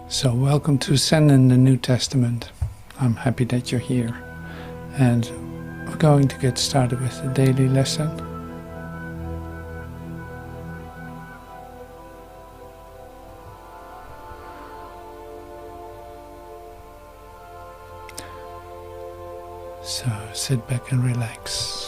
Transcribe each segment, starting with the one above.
So welcome to Zen in the New Testament. I'm happy that you're here. And we're going to get started with the daily lesson. So sit back and relax.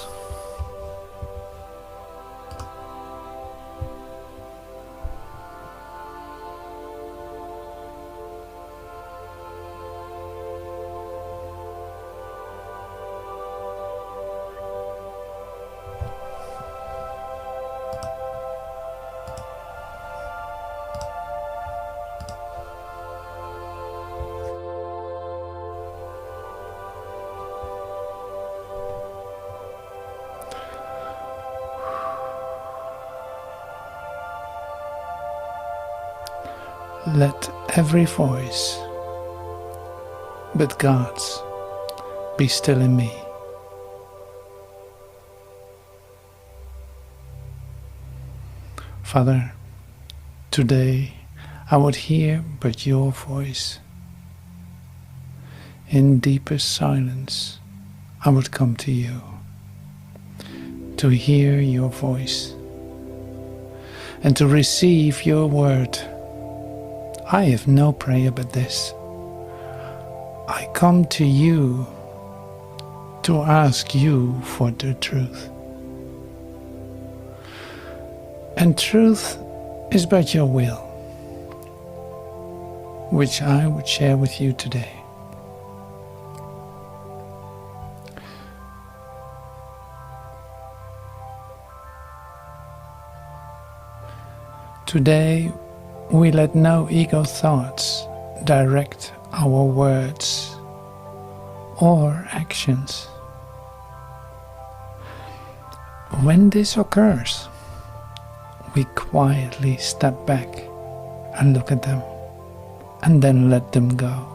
Let every voice but God's be still in me. Father, today I would hear but your voice. In deepest silence I would come to you to hear your voice and to receive your word. I have no prayer but this. I come to you to ask you for the truth. And truth is but your will, which I would share with you today. Today, we let no ego thoughts direct our words or actions. When this occurs, we quietly step back and look at them, and then let them go.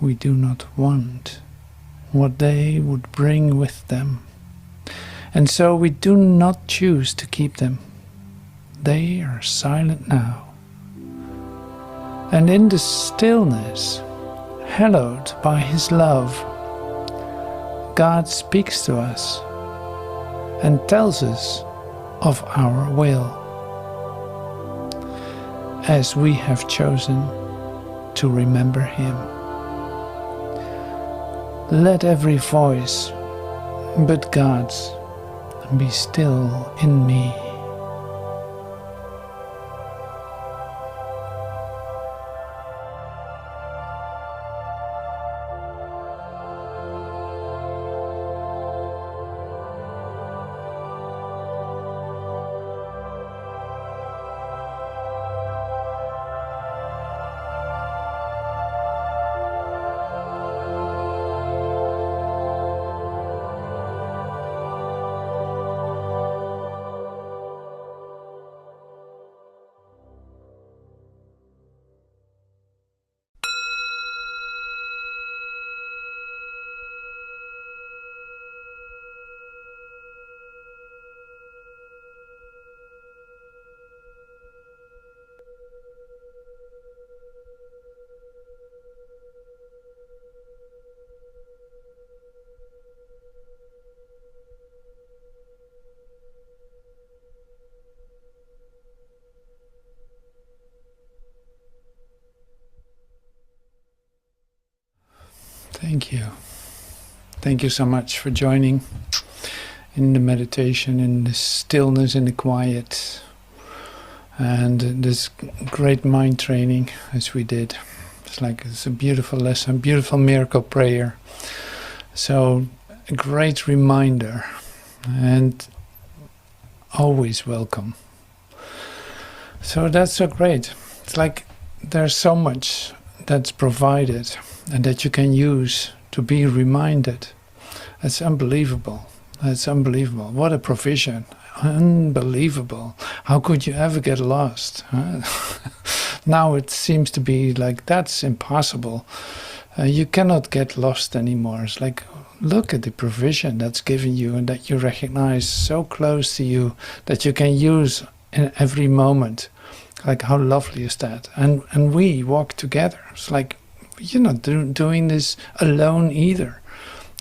We do not want what they would bring with them, and so we do not choose to keep them. They are silent now, and in the stillness, hallowed by His love, God speaks to us and tells us of our will, as we have chosen to remember Him. Let every voice but God's be still in me. Thank you. Thank you so much for joining in the meditation, in the stillness, in the quiet, and this great mind training as we did. It's a beautiful lesson, beautiful miracle prayer. So a great reminder and always welcome. So that's so great. It's like there's so much that's provided and that you can use to be reminded. That's unbelievable. That's unbelievable. What a provision. Unbelievable. How could you ever get lost? Huh? Now it seems to be like that's impossible. You cannot get lost anymore. It's like look at the provision that's given you and that you recognize so close to you that you can use in every moment. Like, how lovely is that? And we walk together. It's like, you're not doing this alone either.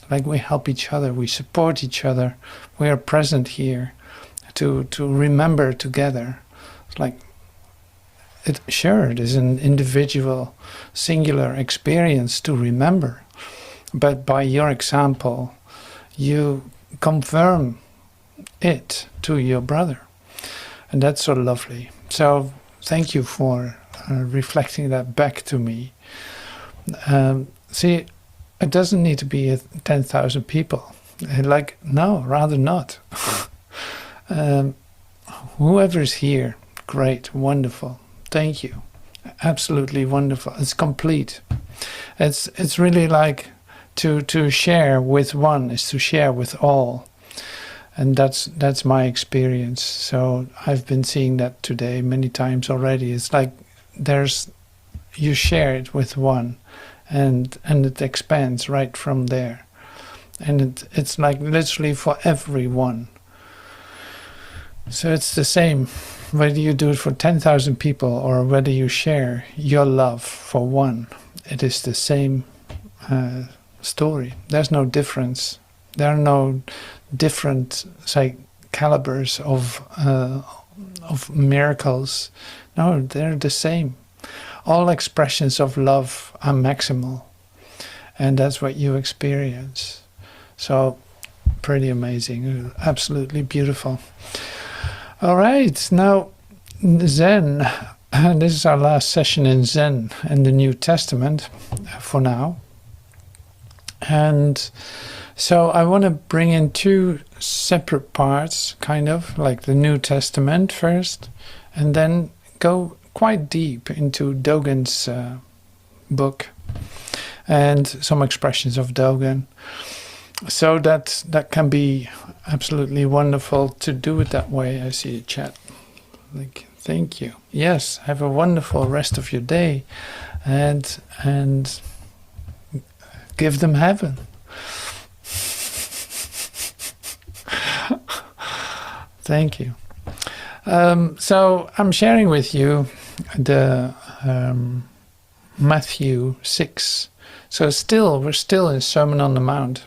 Like, we help each other, we support each other, we are present here to remember together. It's like, it is an individual, singular experience to remember. But by your example, you confirm it to your brother. And that's so lovely. So thank you for reflecting that back to me. See, it doesn't need to be 10,000 people. Like, no, rather not. Whoever's here, great, wonderful. Thank you. Absolutely wonderful. It's complete. It's really like to share with one is to share with all. And that's my experience. So I've been seeing that today many times already. It's like you share it with one and it expands right from there. And it's like literally for everyone. So it's the same whether you do it for 10,000 people or whether you share your love for one. It is the same story. There's no difference. There are no different, say, calibers of miracles. No, they're the same. All expressions of love are maximal, and that's what you experience. So, pretty amazing, absolutely beautiful. All right, now Zen. This is our last session in Zen and the New Testament for now. And so I want to bring in two separate parts, kind of like the New Testament first, and then go quite deep into Dogen's book and some expressions of Dogen. So that can be absolutely wonderful to do it that way. I see the chat. Like, thank you. Yes, have a wonderful rest of your day, and give them heaven. Thank you. So I'm sharing with you the Matthew 6. So we're still in Sermon on the Mount.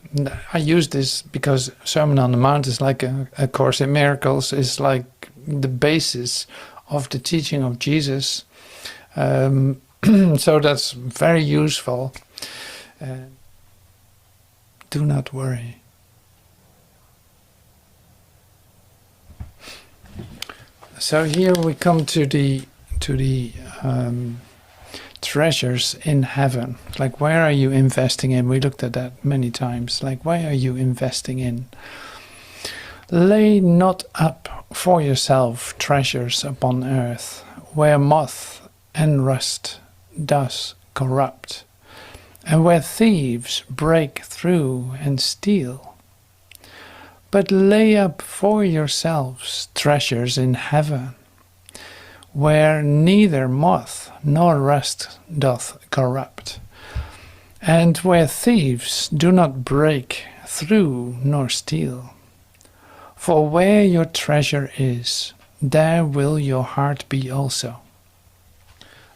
I use this because Sermon on the Mount is like a Course in Miracles, is like the basis of the teaching of Jesus. So that's very useful. Do not worry. So here we come to the treasures in heaven. Like, where are you investing in? We looked at that many times. Like, why are you investing in? Lay not up for yourself treasures upon earth, where moth and rust does corrupt, and where thieves break through and steal. But lay up for yourselves treasures in heaven, where neither moth nor rust doth corrupt, and where thieves do not break through nor steal. For where your treasure is, there will your heart be also.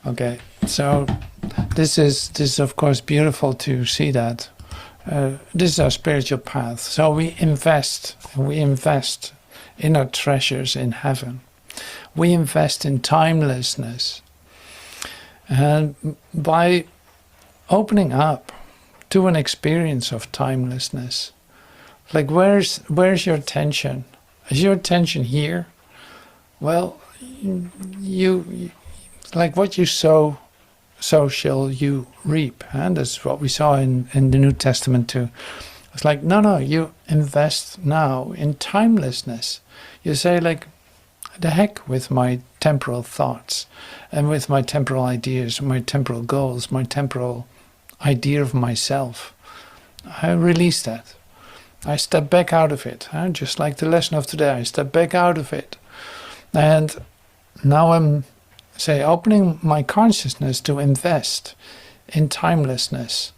Okay, so this is of course beautiful to see that. This is our spiritual path. So we invest in our treasures in heaven. We invest in timelessness. And by opening up to an experience of timelessness, like where's your attention? Is your attention here? Well, you like what you sow, so shall you reap. And that's what we saw in the New Testament too. It's like, no, you invest now in timelessness. You say, like, the heck with my temporal thoughts and with my temporal ideas, my temporal goals, my temporal idea of myself. I release that. I step back out of it. Just like the lesson of today, I step back out of it. And now I'm, opening my consciousness to invest in timelessness.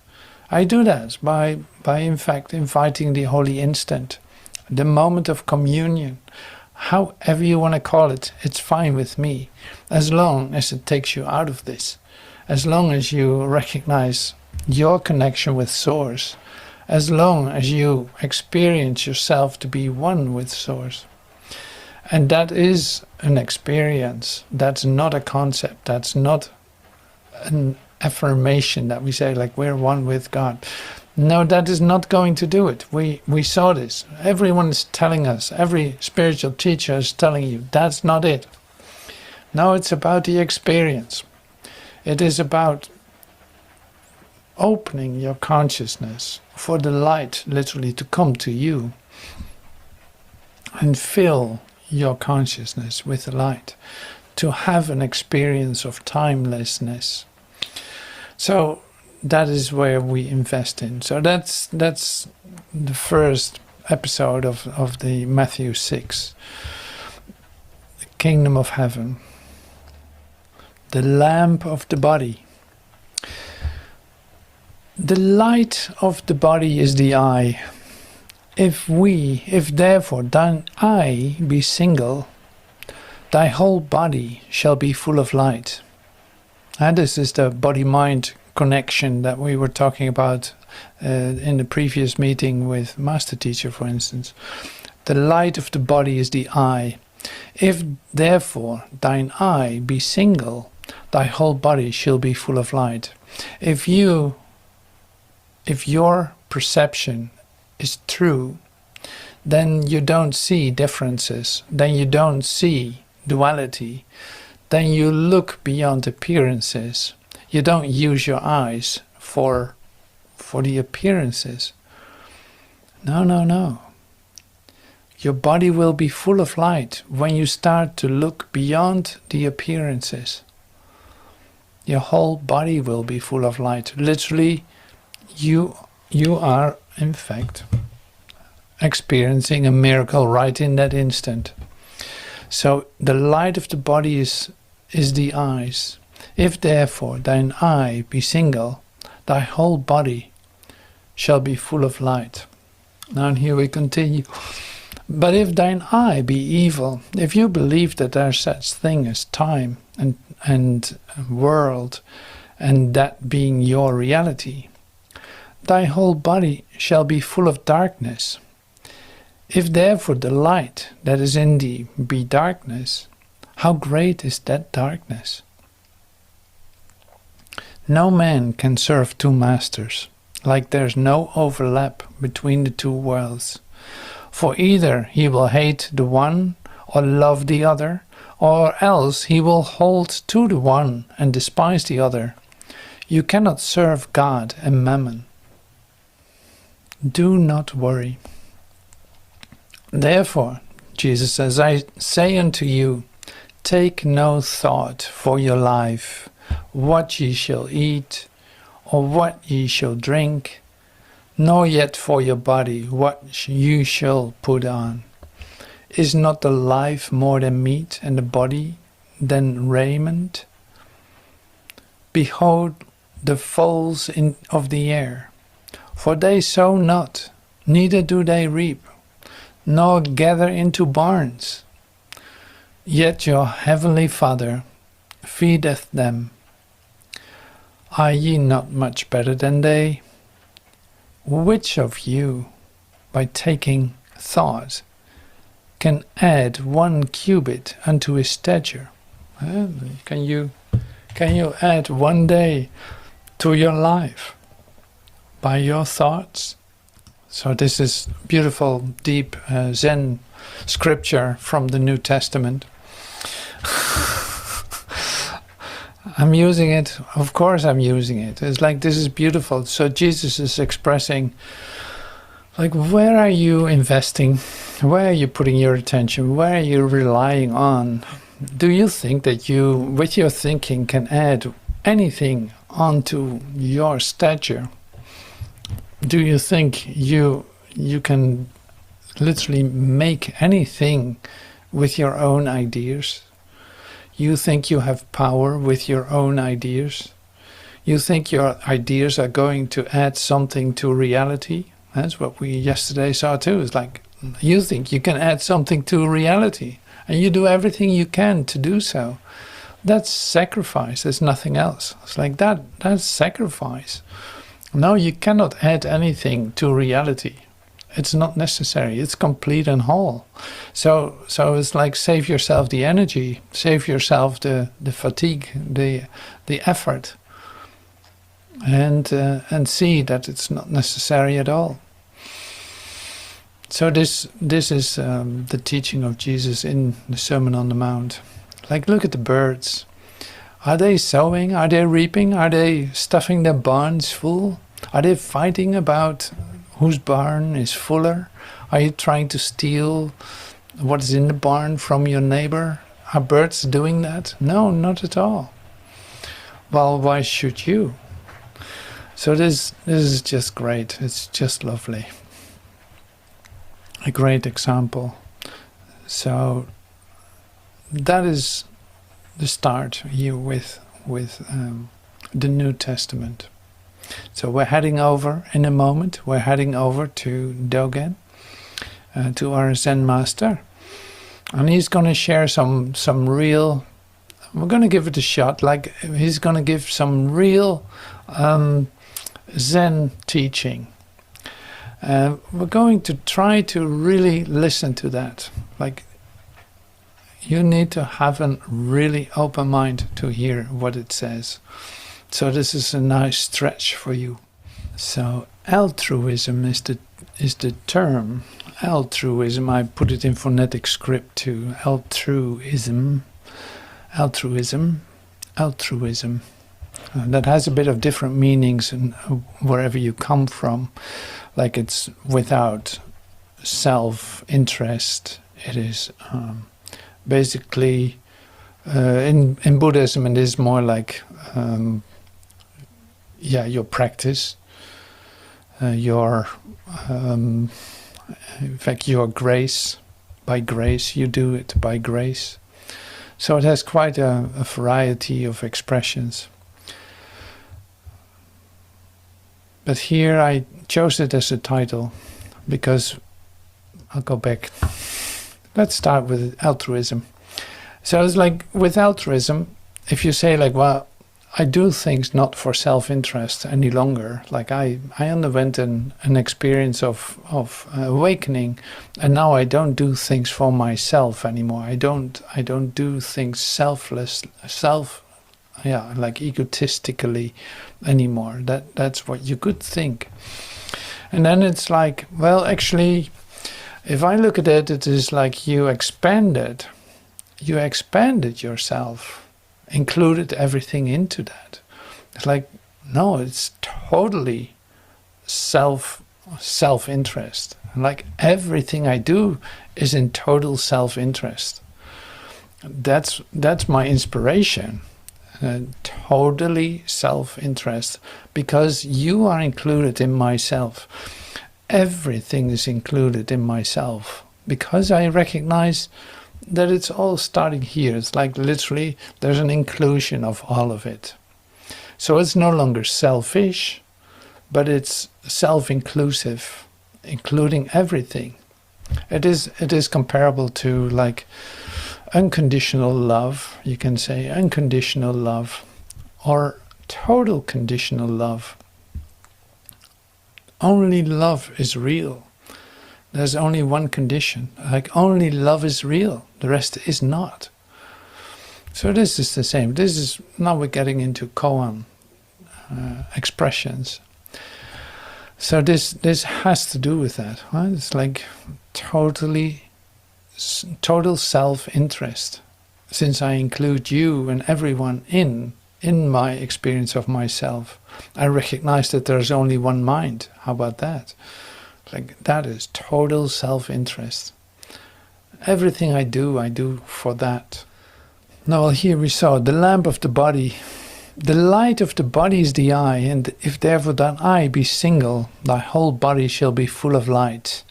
I do that by in fact inviting the holy instant, the moment of communion, however you want to call it. It's fine with me, as long as it takes you out of this, as long as you recognize your connection with Source, as long as you experience yourself to be one with Source. And that is an experience. That's not a concept. That's not an affirmation that we say like we're one with God. No, that is not going to do it. We saw this. Everyone is telling us, every spiritual teacher is telling you, that's not it. No, it's about the experience. It is about opening your consciousness for the light literally to come to you and fill your consciousness with the light, to have an experience of timelessness. So that is where we invest in. So that's the first episode of the Matthew 6, the kingdom of heaven, the lamp of the body. The light of the body is the eye. If therefore thine eye be single, thy whole body shall be full of light. And this is the body-mind connection that we were talking about in the previous meeting with Master Teacher, for instance. The light of the body is the eye. If therefore thine eye be single, thy whole body shall be full of light. If your perception is true, then you don't see differences, then you don't see duality, then you look beyond appearances. You don't use your eyes for the appearances. No. Your body will be full of light when you start to look beyond the appearances. Your whole body will be full of light. Literally, you are, in fact, experiencing a miracle right in that instant. So the light of the body is the eyes. If therefore thine eye be single, thy whole body shall be full of light. Now and here we continue. But if thine eye be evil, if you believe that there is such thing as time and world, and that being your reality, thy whole body shall be full of darkness. If therefore the light that is in thee be darkness, how great is that darkness? No man can serve two masters, like there's no overlap between the two worlds. For either he will hate the one or love the other, or else he will hold to the one and despise the other. You cannot serve God and mammon. Do not worry. Therefore, Jesus says, I say unto you, take no thought for your life, what ye shall eat, or what ye shall drink, nor yet for your body, what you shall put on. Is not the life more than meat, and the body than raiment? Behold the fowls of the air, for they sow not, neither do they reap, nor gather into barns. Yet your heavenly Father feedeth them. Are ye not much better than they? Which of you, by taking thought, can add 1 cubit unto his stature? Can you add 1 day to your life by your thoughts? So this is beautiful, deep Zen scripture from the New Testament. I'm using it, of course I'm using it. It's like, this is beautiful. So Jesus is expressing, like, where are you investing? Where are you putting your attention? Where are you relying on? Do you think that you, with your thinking, can add anything onto your stature? Do you think you can literally make anything with your own ideas? You think you have power with your own ideas? You think your ideas are going to add something to reality. That's what we yesterday saw too. It's like you think you can add something to reality, and you do everything you can to do so. That's sacrifice. There's nothing else. It's like that. That's sacrifice. No, you cannot add anything to reality. It's not necessary. It's complete and whole. So it's like save yourself the energy, save yourself the fatigue, the effort, and see that it's not necessary at all. So this is the teaching of Jesus in the Sermon on the Mount. Like, look at the birds. Are they sowing? Are they reaping? Are they stuffing their barns full? Are they fighting about whose barn is fuller? Are you trying to steal what is in the barn from your neighbor? Are birds doing that? No, not at all. Well, why should you? So this is just great. It's just lovely. A great example. So that is the start here with the New Testament. So we're heading over in a moment. We're heading over to Dogen, to our Zen master, and he's going to share some real. We're going to give it a shot. Like, he's going to give some real Zen teaching. We're going to try to really listen to that. Like, you need to have a really open mind to hear what it says. So this is a nice stretch for you. So altruism is the term. Altruism, I put it in phonetic script too. Altruism. That has a bit of different meanings in wherever you come from. Like, it's without self-interest. It is basically in Buddhism, it is more like your practice, your in fact your grace. By grace, you do it by grace. So it has quite a variety of expressions. But here I chose it as a title because I'll go back. Let's start with altruism. So it's like with altruism, if you say like, well, I do things not for self-interest any longer. Like I underwent an experience of awakening, and now I don't do things for myself anymore. I don't do things like egotistically anymore. That's what you could think. And then it's like, well, actually, if I look at it, it is like you expanded yourself, included everything into that. It's like, no, it's totally self-interest. Like, everything I do is in total self-interest. That's my inspiration. Totally self-interest, because you are included in myself. Everything is included in myself, because I recognize that it's all starting here. It's like literally there's an inclusion of all of it. So it's no longer selfish, but it's self-inclusive, including everything. It is comparable to like unconditional love, you can say unconditional love, or total conditional love. Only love is real. There's only one condition, like only love is real, the rest is not. So this is the same. This is, now we're getting into koan expressions. So this has to do with that, right? It's like total self-interest. Since I include you and everyone in my experience of myself, I recognize that there's only one mind. How about that? Like, that is total self-interest. Everything I do for that. Now, well, here we saw the lamp of the body. The light of the body is the eye, and if therefore thine eye be single, thy whole body shall be full of light.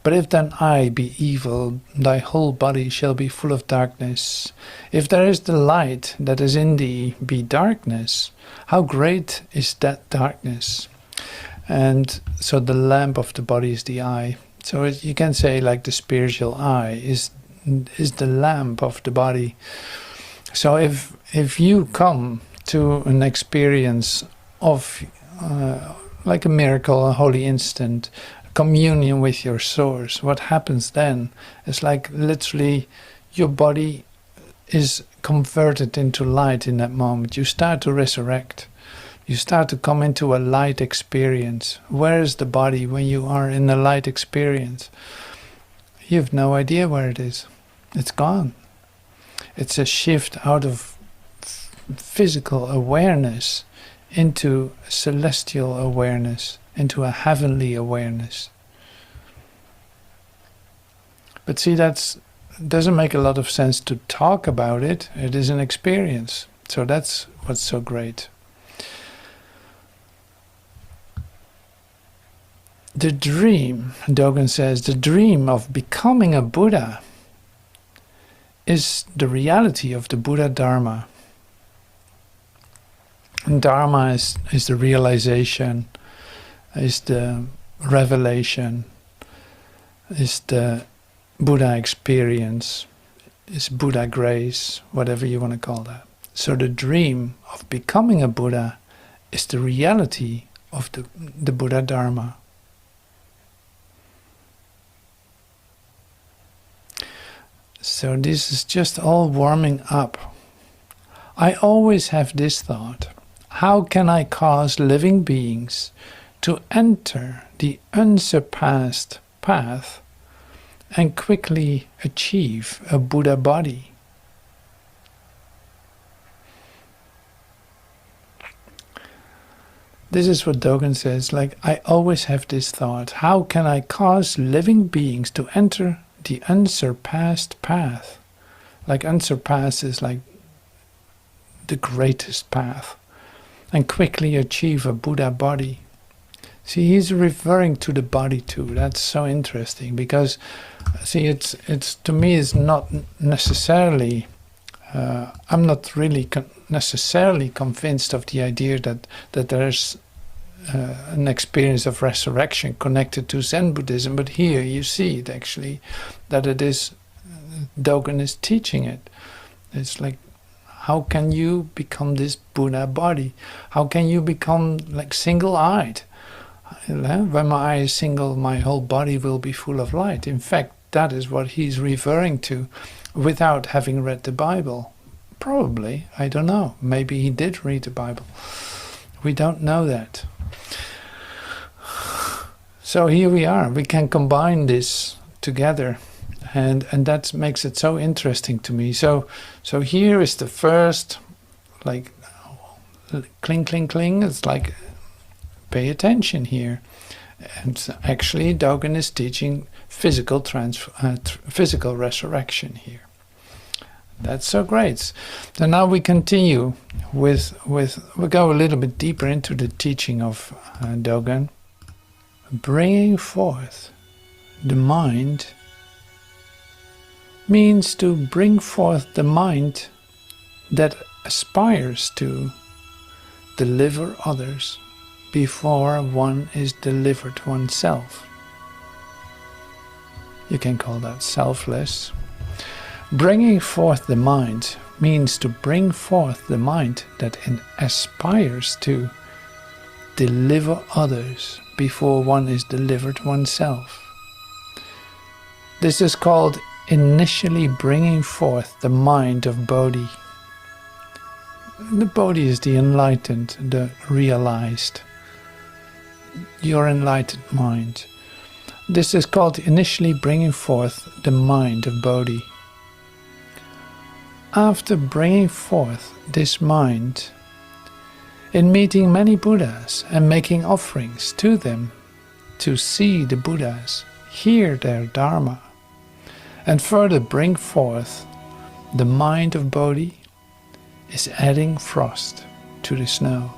But if thine eye be evil, thy whole body shall be full of darkness. If there is the light that is in thee be darkness, how great is that darkness? And so the lamp of the body is the eye. So you can say like the spiritual eye is the lamp of the body. So if you come to an experience of like a miracle, a holy instant, communion with your source, what happens then is like literally your body is converted into light in that moment. You start to resurrect. You start to come into a light experience. Where is the body when you are in a light experience? You have no idea where it is. It's gone. It's a shift out of physical awareness into celestial awareness, into a heavenly awareness. But see, that doesn't make a lot of sense to talk about it. It is an experience. So that's what's so great. The dream, Dogen says, the dream of becoming a Buddha is the reality of the Buddha Dharma. And Dharma is the realization, is the revelation, is the Buddha experience, is Buddha grace, whatever you want to call that. So the dream of becoming a Buddha is the reality of the Buddha Dharma. So this is just all warming up. I always have this thought: how can I cause living beings to enter the unsurpassed path and quickly achieve a Buddha body? This is what Dogen says, like, I always have this thought: how can I cause living beings to enter the unsurpassed path? Like, unsurpassed is like the greatest path, and quickly achieve a Buddha body. See, he's referring to the body too. That's so interesting, because see, it's to me, it's not necessarily I'm not really necessarily convinced of the idea that there's an experience of resurrection connected to Zen Buddhism, but here you see it actually, that it is, Dogen is teaching it. It's like, how can you become this Buddha body? How can you become like single-eyed? When my eye is single, my whole body will be full of light. In fact, that is what he's referring to without having read the Bible. Probably, I don't know. Maybe he did read the Bible. We don't know that. So here we are. We can combine this together, and that makes it so interesting to me. So here is the first, like, cling, cling, cling. It's like, pay attention here. And actually, Dogen is teaching physical resurrection here. That's so great. So now we continue with we go a little bit deeper into the teaching of Dogen. Bringing forth the mind means to bring forth the mind that aspires to deliver others before one is delivered oneself. You can call that selfless. Bringing forth the mind means to bring forth the mind that aspires to deliver others before one is delivered oneself. This is called initially bringing forth the mind of Bodhi. The Bodhi is the enlightened, the realized, your enlightened mind. This is called initially bringing forth the mind of Bodhi. After bringing forth this mind, in meeting many Buddhas and making offerings to them, to see the Buddhas, hear their Dharma, and further bring forth the mind of Bodhi, is adding frost to the snow.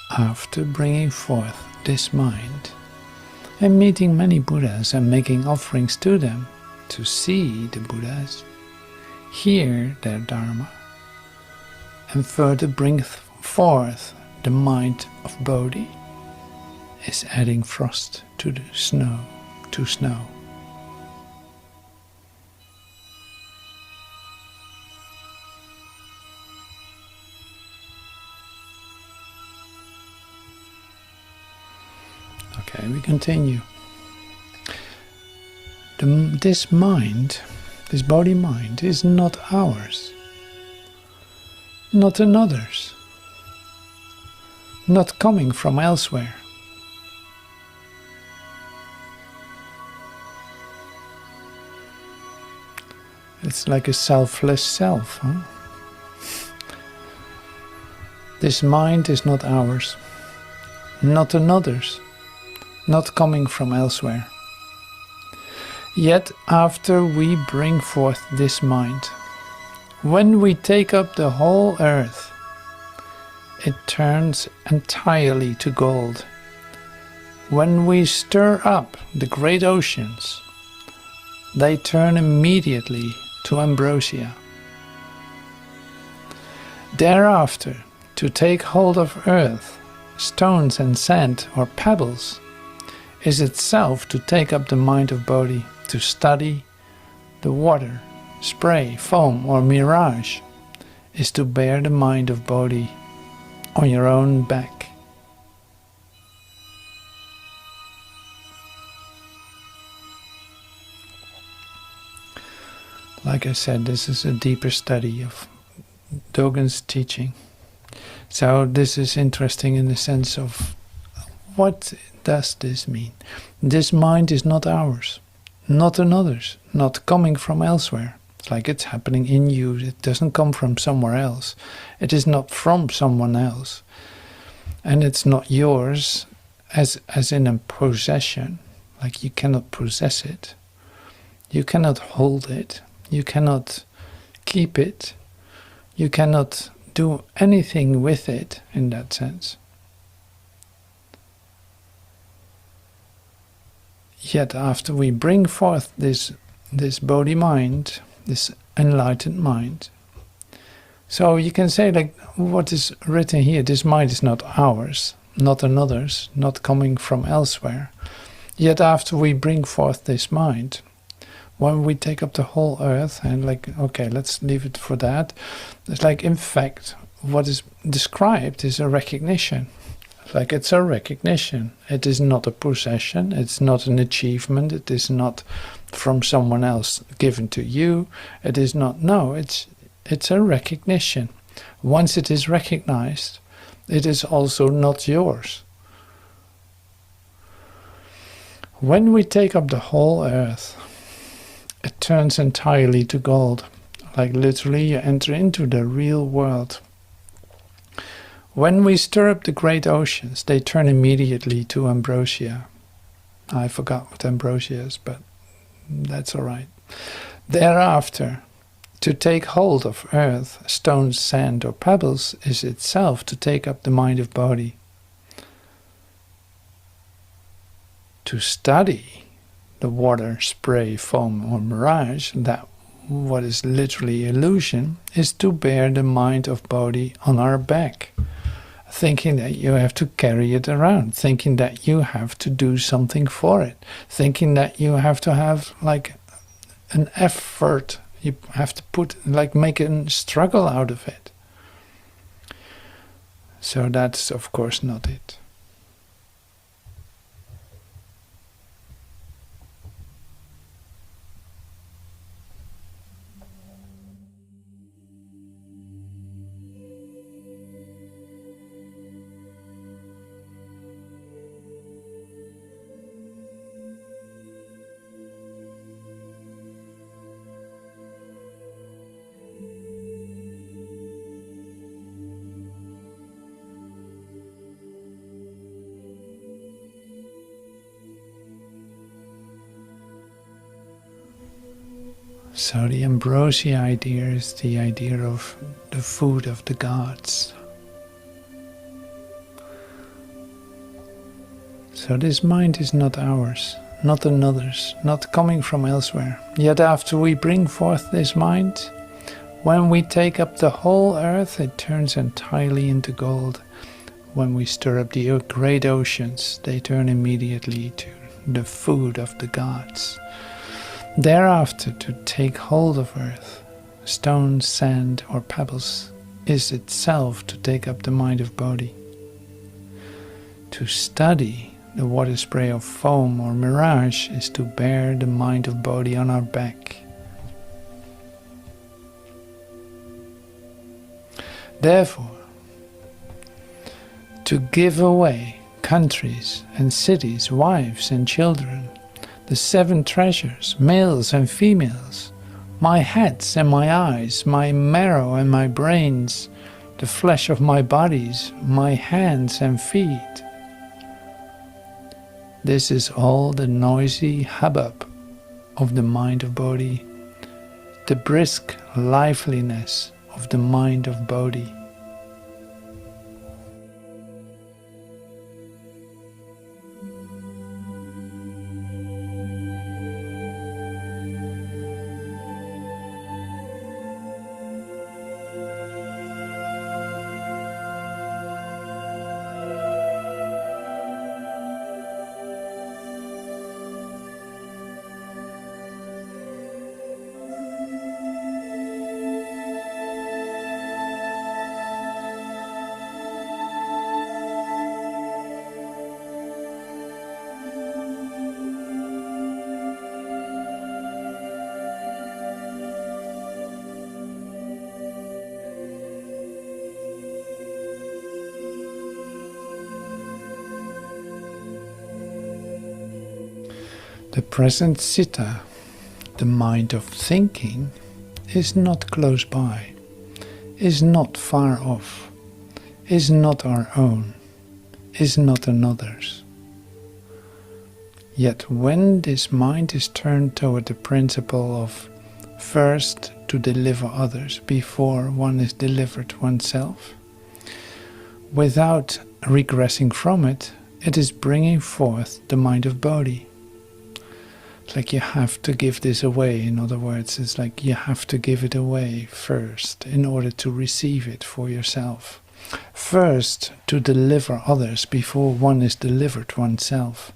after bringing forth this mind and meeting many Buddhas and making offerings to them, to see the Buddhas, hear their Dharma, and further bring forth the mind of Bodhi, is adding frost to the snow, to snow. Okay, we continue. This mind, this body mind, is not ours, not another's, not coming from elsewhere. It's like a selfless self, huh? This mind is not ours, not another's, not coming from elsewhere. Yet after we bring forth this mind, when we take up the whole earth, it turns entirely to gold. When we stir up the great oceans, they turn immediately to ambrosia. Thereafter, to take hold of earth, stones and sand or pebbles, is itself to take up the mind of Bodhi, to study the water, spray, foam or mirage, is to bear the mind of Bodhi on your own back. Like I said, this is a deeper study of Dogen's teaching. So this is interesting in the sense of, what does this mean? This mind is not ours, not another's, not coming from elsewhere. It's like it's happening in you. It doesn't come from somewhere else. It is not from someone else. And it's not yours as in a possession. Like you cannot possess it. You cannot hold it. You cannot keep it. You cannot do anything with it in that sense. Yet after we bring forth this Bodhi mind, this enlightened mind, so you can say, like what is written here, this mind is not ours, not another's, not coming from elsewhere. Yet after we bring forth this mind, when we take up the whole earth and like, okay, let's leave it for that. It's like, in fact, what is described is a recognition. Like it's a recognition. It is not a possession. It's not an achievement. It is not from someone else given to you. It is not, no, it's a recognition. Once it is recognized, it is also not yours. When we take up the whole earth, it turns entirely to gold. Like literally you enter into the real world. When we stir up the great oceans, they turn immediately to ambrosia. I forgot what ambrosia is, but that's all right. Thereafter, to take hold of earth, stones, sand or pebbles is itself to take up the mind of Bodhi. To study the water, spray, foam or mirage, that what is literally illusion, is to bear the mind of Bodhi on our back, thinking that you have to carry it around, thinking that you have to do something for it, thinking that you have to have like an effort, you have to put, like make a struggle out of it. So that's of course not it. So the ambrosia idea is the idea of the food of the gods. So this mind is not ours, not another's, not coming from elsewhere. Yet after we bring forth this mind, when we take up the whole earth, it turns entirely into gold. When we stir up the great oceans, they turn immediately to the food of the gods. Thereafter, to take hold of earth, stone, sand, or pebbles, is itself to take up the mind of Bodhi. To study the water spray of foam or mirage is to bear the mind of Bodhi on our back. Therefore, to give away countries and cities, wives and children, the 7 treasures, males and females, my heads and my eyes, my marrow and my brains, the flesh of my bodies, my hands and feet. This is all the noisy hubbub of the mind of Bodhi, the brisk liveliness of the mind of Bodhi. The present citta, the mind of thinking, is not close by, is not far off, is not our own, is not another's. Yet when this mind is turned toward the principle of first to deliver others before one is delivered oneself, without regressing from it, it is bringing forth the mind of Bodhi. It's like you have to give this away. In other words, it's like you have to give it away first in order to receive it for yourself. First to deliver others before one is delivered oneself.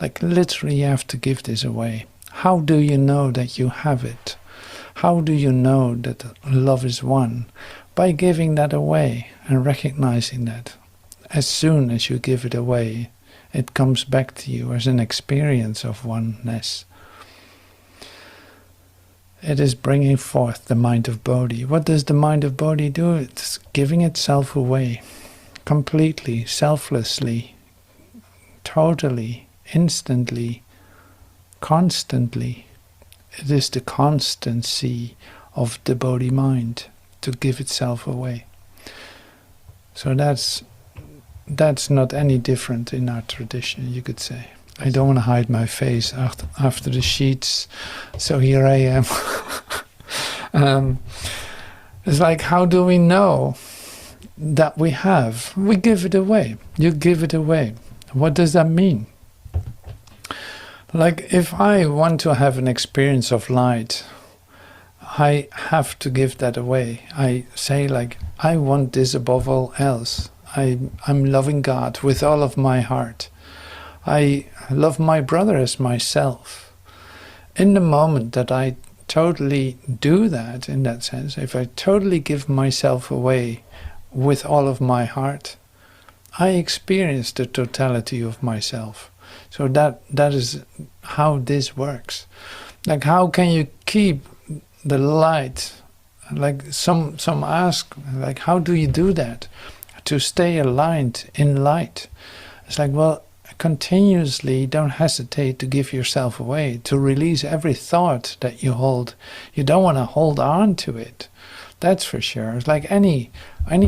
Like literally you have to give this away. How do you know that you have it? How do you know that love is one? By giving that away and recognizing that. As soon as you give it away, it comes back to you as an experience of oneness. It is bringing forth the mind of Bodhi. What does the mind of Bodhi do? It's giving itself away, completely, selflessly, totally, instantly, constantly. It is the constancy of the Bodhi mind to give itself away. So that's not any different in our tradition, you could say. I don't want to hide my face after the sheets, so here I am. It's like, how do we know that we have? We give it away. You give it away. What does that mean? Like, if I want to have an experience of light, I have to give that away. I say, like, I want this above all else. I'm loving God with all of my heart. I love my brother as myself. In the moment that I totally do that, in that sense, if I totally give myself away with all of my heart, I experience the totality of myself. So that is how this works. Like, how can you keep the light? Like some ask, like, how do you do that? To stay aligned in light. It's like, well, continuously don't hesitate to give yourself away, to release every thought that you hold. You don't want to hold on to it. That's for sure. It's like any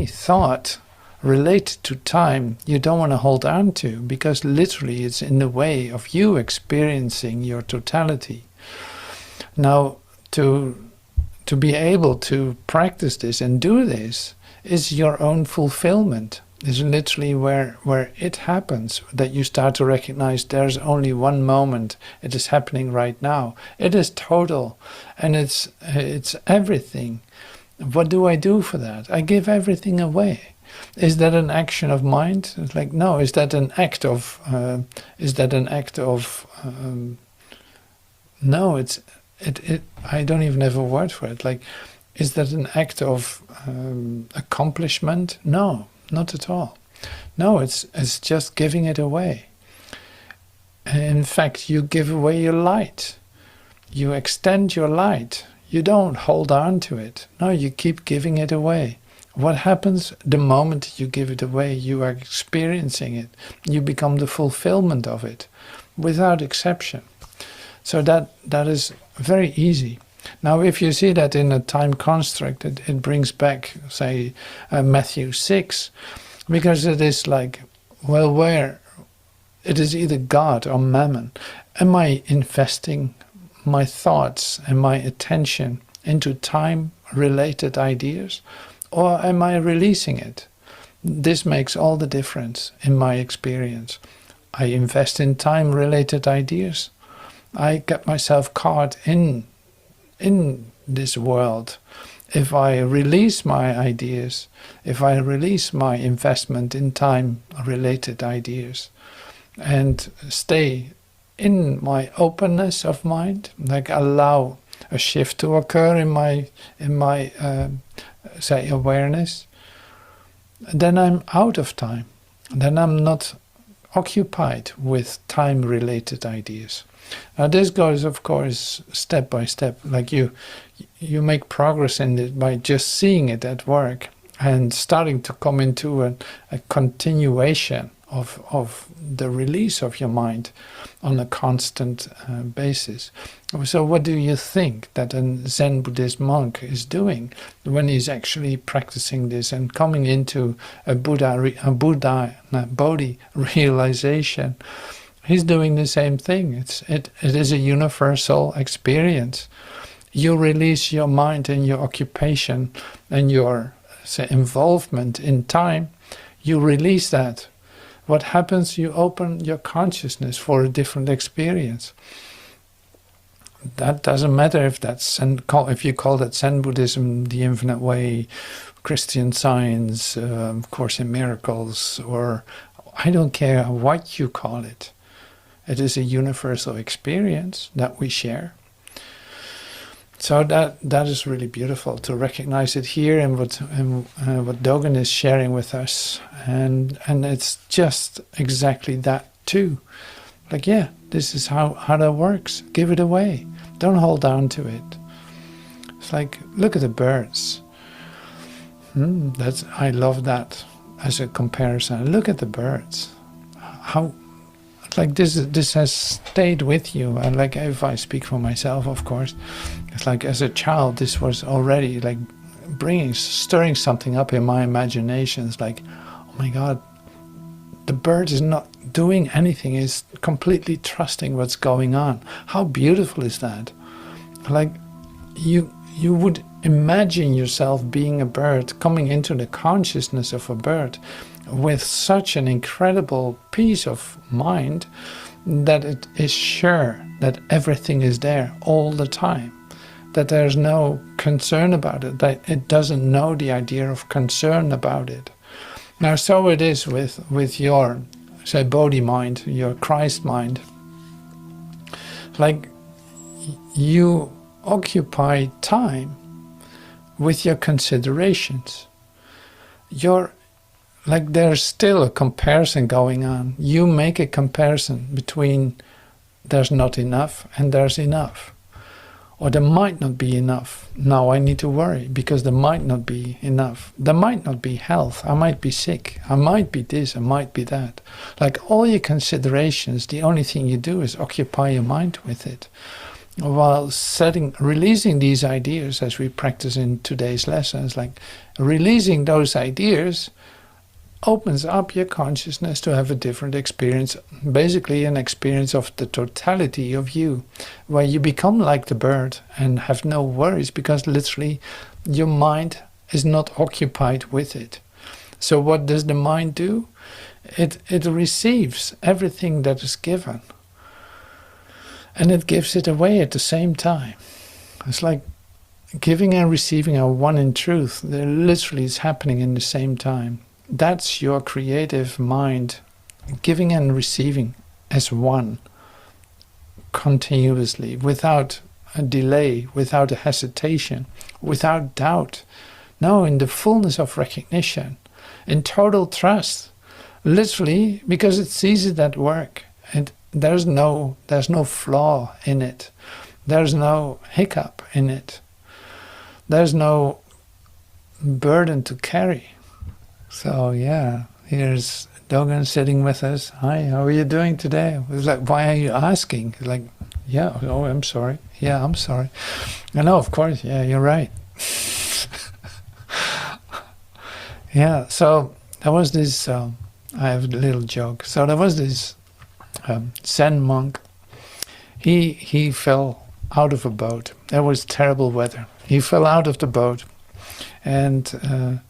thought related to time you don't want to hold on to, because literally it's in the way of you experiencing your totality. Now, to be able to practice this and do this is your own fulfillment. is literally where it happens, that you start to recognize there's only one moment. It is happening right now. It is total, and it's everything. What do I do for that? I give everything away. Is that an action of mind? It's like, no. Is that an act of? No. It. I don't even have a word for it. Like, is that an act of accomplishment? No, not at all. No, it's just giving it away. In fact, you give away your light. You extend your light. You don't hold on to it. No, you keep giving it away. What happens the moment you give it away? You are experiencing it. You become the fulfillment of it, without exception. So that is very easy. Now, if you see that in a time construct, it brings back, say, Matthew 6, because it is like, well, where it is either God or mammon. Am I investing my thoughts and my attention into time-related ideas, or am I releasing it? This makes all the difference in my experience. I invest in time-related ideas. I get myself caught in this world. If I release my ideas, if I release my investment in time-related ideas, and stay in my openness of mind, like allow a shift to occur in my say awareness, then I'm out of time. Then I'm not occupied with time-related ideas. Now this goes, of course, step by step. Like you make progress in it by just seeing it at work and starting to come into a continuation of the release of your mind on a constant basis. So what do you think that a Zen Buddhist monk is doing when he's actually practicing this and coming into a Bodhi realization? He's doing the same thing. It is a universal experience. You release your mind and your occupation and your, say, involvement in time. You release that. What happens? You open your consciousness for a different experience. That doesn't matter if that's if you call that Zen Buddhism, the Infinite Way, Christian Science, Course in Miracles, or I don't care what you call it. It is a universal experience that we share. So that is really beautiful to recognize it here and what Dogen is sharing with us, and it's just exactly that too. Like, yeah, this is how that works. Give it away. Don't hold on to it. It's like, look at the birds. I love that as a comparison. Look at the birds. How. Like this has stayed with you, and like if I speak for myself, of course, it's like as a child this was already like stirring something up in my imagination. It's like, oh my God, the bird is not doing anything, is completely trusting what's going on. How beautiful is that? Like you would imagine yourself being a bird, coming into the consciousness of a bird, with such an incredible peace of mind that it is sure that everything is there all the time, that there's no concern about it, that it doesn't know the idea of concern about it. Now, so it is with your, say, Bodhi mind, your Christ mind. Like, you occupy time with your considerations. Like there's still a comparison going on. You make a comparison between there's not enough and there's enough. Or there might not be enough. Now I need to worry because there might not be enough. There might not be health. I might be sick. I might be this. I might be that. Like all your considerations, the only thing you do is occupy your mind with it. While releasing these ideas, as we practice in today's lessons, like releasing those ideas opens up your consciousness to have a different experience, basically an experience of the totality of you, where you become like the bird and have no worries because literally your mind is not occupied with it. So what does the mind do? It receives everything that is given, and it gives it away at the same time. It's like giving and receiving are one in truth. They're literally, it's happening in the same time. That's your creative mind, giving and receiving as one, continuously, without a delay, without a hesitation, without doubt. No, in the fullness of recognition, in total trust, literally, because it sees it at work, and there's no flaw in it, there's no hiccup in it, there's no burden to carry. So yeah, here's Dogen sitting with us. Hi, how are you doing today? It was like, why are you asking? Like, yeah, oh, I'm sorry. Yeah, I'm sorry. I know, of course, yeah, you're right. Yeah, so there was this, I have a little joke. So there was this Zen monk. He fell out of a boat. There was terrible weather. He fell out of the boat, and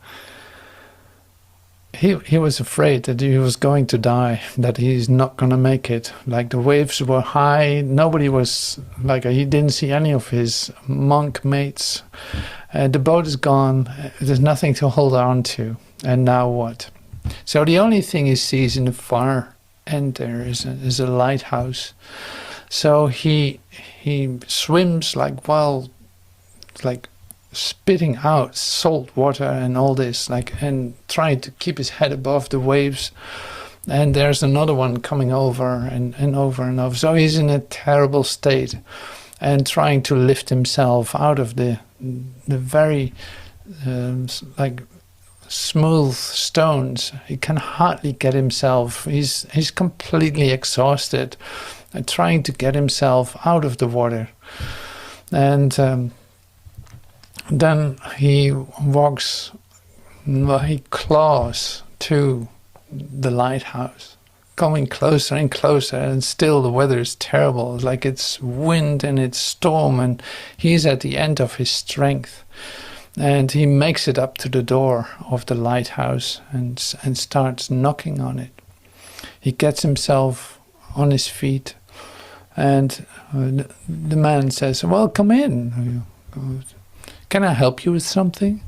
he was afraid that he was going to die, that he's not going to make it. Like the waves were high, nobody was, like he didn't see any of his monk mates. The boat is gone, there's nothing to hold on to, and now what? So the only thing he sees in the far end there is a lighthouse. So he swims like spitting out salt water and all this, and trying to keep his head above the waves. And there's another one coming over and over and over. So he's in a terrible state, and trying to lift himself out of the very smooth stones. He can hardly get himself. He's completely exhausted, and trying to get himself out of the water. And then he walks, he claws to the lighthouse, coming closer and closer, and still the weather is terrible. It's like it's wind and it's storm, and he's at the end of his strength. And he makes it up to the door of the lighthouse and starts knocking on it. He gets himself on his feet, and the man says, "Well, come in. Can I help you with something?"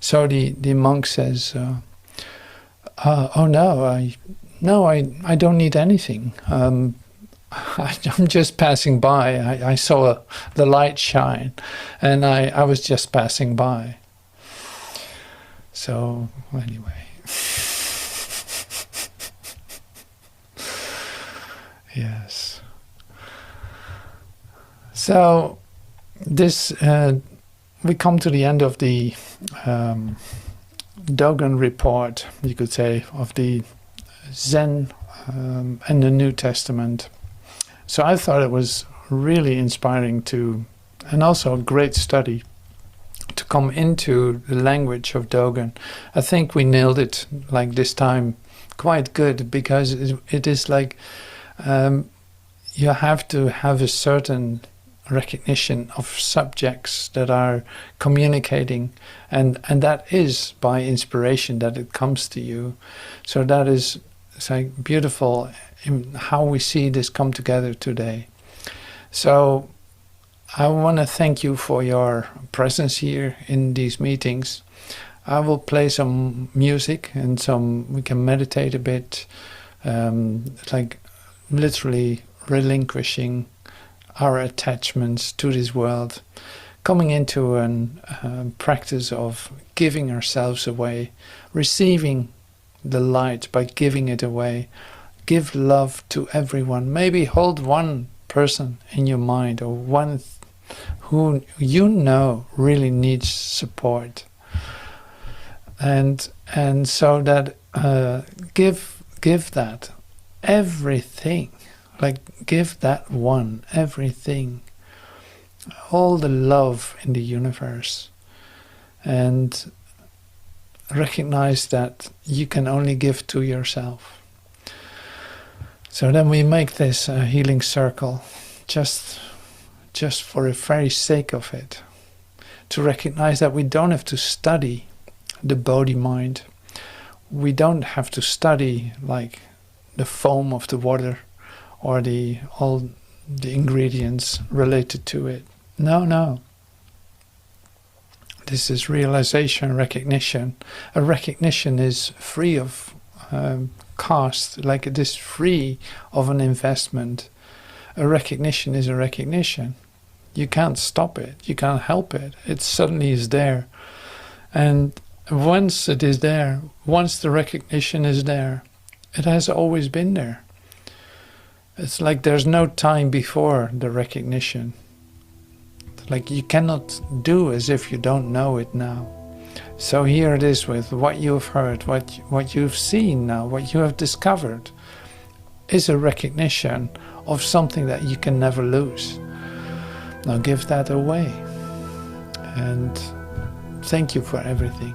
So the monk says, "Oh no, I don't need anything. I'm just passing by. I saw the light shine, and I was just passing by." So anyway, yes. So this. We come to the end of the Dogen report, you could say, of the Zen and the New Testament. So I thought it was really inspiring and also a great study, to come into the language of Dogen. I think we nailed it like this time quite good, because it is like you have to have a certain recognition of subjects that are communicating, and that is by inspiration that it comes to you. So that is, it's like beautiful in how we see this come together today. So I want to thank you for your presence here in these meetings. I will play some music, and we can meditate a bit, like literally relinquishing our attachments to this world, coming into a practice of giving ourselves away, receiving the light by giving it away. Give love to everyone. Maybe hold one person in your mind, or one who you know really needs support, and so that give that everything. Like, give that one everything, all the love in the universe, and recognize that you can only give to yourself. So then we make this a healing circle, just for the very sake of it, to recognize that we don't have to study the body mind. we don't have to study like the foam of the water or all the ingredients related to it. No. This is realization, recognition. A recognition is free of cost, like it is free of an investment. A recognition is a recognition. You can't stop it. You can't help it. It suddenly is there. And once it is there, once the recognition is there, it has always been there. It's like there's no time before the recognition. Like you cannot do as if you don't know it now. So here it is with what you have heard, what you've seen now, what you have discovered is a recognition of something that you can never lose. Now give that away. And thank you for everything.